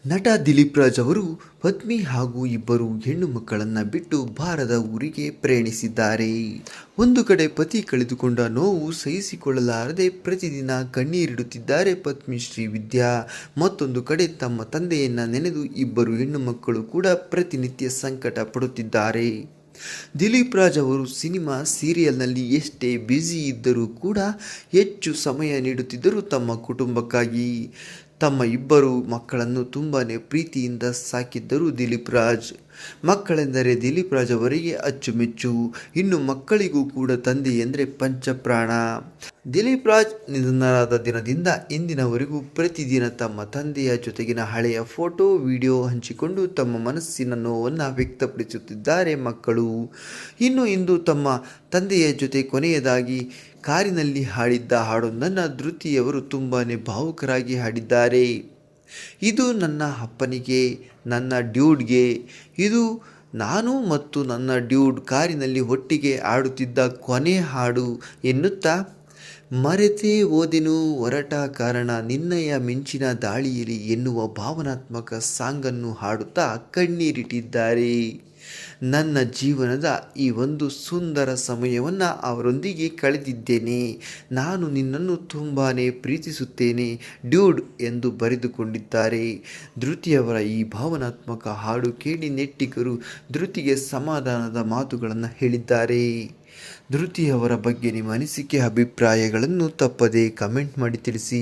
ನಟ ದಿಲೀಪ್ ರಾಜ್ ಅವರು ಪತ್ನಿ ಹಾಗೂ ಇಬ್ಬರು ಹೆಣ್ಣು ಮಕ್ಕಳನ್ನು ಬಿಟ್ಟು ಬಾರದ ಊರಿಗೆ ಪ್ರಯಾಣಿಸಿದ್ದಾರೆ. ಒಂದು ಕಡೆ ಪತಿ ಕಳೆದುಕೊಂಡ ನೋವು ಸಹಿಸಿಕೊಳ್ಳಲಾರದೆ ಪ್ರತಿದಿನ ಕಣ್ಣೀರಿಡುತ್ತಿದ್ದಾರೆ ಪತ್ನಿ ಶ್ರೀವಿದ್ಯಾ. ಮತ್ತೊಂದು ಕಡೆ ತಮ್ಮ ತಂದೆಯನ್ನ ನೆನೆದು ಇಬ್ಬರು ಹೆಣ್ಣು ಮಕ್ಕಳು ಕೂಡ ಪ್ರತಿನಿತ್ಯ ಸಂಕಟ ಪಡುತ್ತಿದ್ದಾರೆ. ದಿಲೀಪ್ ರಾಜ್ ಅವರು ಸಿನಿಮಾ ಸೀರಿಯಲ್ನಲ್ಲಿ ಎಷ್ಟೇ ಬ್ಯುಸಿ ಇದ್ದರೂ ಕೂಡ ಹೆಚ್ಚು ಸಮಯ ನೀಡುತ್ತಿದ್ದರು ತಮ್ಮ ಕುಟುಂಬಕ್ಕಾಗಿ. ತಮ್ಮ ಇಬ್ಬರು ಮಕ್ಕಳನ್ನು ತುಂಬಾ ಪ್ರೀತಿಯಿಂದ ಸಾಕಿದ್ದರು ದಿಲೀಪ್ ರಾಜ್. ಮಕ್ಕಳೆಂದರೆ ದಿಲೀಪ್ ರಾಜ್ ಅವರಿಗೆ ಅಚ್ಚುಮೆಚ್ಚು. ಇನ್ನು ಮಕ್ಕಳಿಗೂ ಕೂಡ ತಂದೆ ಎಂದರೆ ಪಂಚಪ್ರಾಣ. ದಿಲೀಪ್ ರಾಜ್ ನಿಧನರಾದ ದಿನದಿಂದ ಇಂದಿನವರೆಗೂ ಪ್ರತಿದಿನ ತಮ್ಮ ತಂದೆಯ ಜೊತೆಗಿನ ಹಳೆಯ ಫೋಟೋ ವಿಡಿಯೋ ಹಂಚಿಕೊಂಡು ತಮ್ಮ ಮನಸ್ಸಿನ ನೋವನ್ನು ವ್ಯಕ್ತಪಡಿಸುತ್ತಿದ್ದಾರೆ ಮಕ್ಕಳು. ಇನ್ನು ಇಂದು ತಮ್ಮ ತಂದೆಯ ಜೊತೆ ಕೊನೆಯದಾಗಿ ಕಾರಿನಲ್ಲಿ ಹಾಡಿದ್ದ ಹಾಡೊಂದನ್ನು ಧೃತಿಯವರು ತುಂಬಾ ಭಾವುಕರಾಗಿ ಹಾಡಿದ್ದಾರೆ. ಇದು ನನ್ನ ಅಪ್ಪನಿಗೆ, ನನ್ನ ಡ್ಯೂಡ್ಗೆ, ಇದು ನಾನು ಮತ್ತು ನನ್ನ ಡ್ಯೂಡ್ ಕಾರಿನಲ್ಲಿ ಒಟ್ಟಿಗೆ ಹಾಡುತ್ತಿದ್ದ ಕೊನೆ ಹಾಡು ಎನ್ನುತ್ತಾ ಮರೆತೇ ಓದೆನು ಹೊರಟ ಕಾರಣ ನಿನ್ನಯ ಮಿಂಚಿನ ದಾಳಿಯಲ್ಲಿ ಎನ್ನುವ ಭಾವನಾತ್ಮಕ ಸಾಂಗನ್ನು ಹಾಡುತ್ತಾ ಕಣ್ಣೀರಿಟ್ಟಿದ್ದಾರೆ. ನನ್ನ ಜೀವನದ ಈ ಒಂದು ಸುಂದರ ಸಮಯವನ್ನು ಅವರೊಂದಿಗೆ ಕಳೆದಿದ್ದೇನೆ. ನಾನು ನಿನ್ನನ್ನು ತುಂಬಾ ಪ್ರೀತಿಸುತ್ತೇನೆ ಡ್ಯೂಡ್ ಎಂದು ಬರೆದುಕೊಂಡಿದ್ದಾರೆ. ಧೃತಿಯವರ ಈ ಭಾವನಾತ್ಮಕ ಹಾಡು ಕೇಳಿ ನೆಟ್ಟಿಗರು ಧೃತಿಗೆ ಸಮಾಧಾನದ ಮಾತುಗಳನ್ನು ಹೇಳಿದ್ದಾರೆ. ಧೃತಿಯವರ ಬಗ್ಗೆ ನಿಮ್ಮ ಅನಿಸಿಕೆ ಅಭಿಪ್ರಾಯಗಳನ್ನು ತಪ್ಪದೇ ಕಮೆಂಟ್ ಮಾಡಿ ತಿಳಿಸಿ.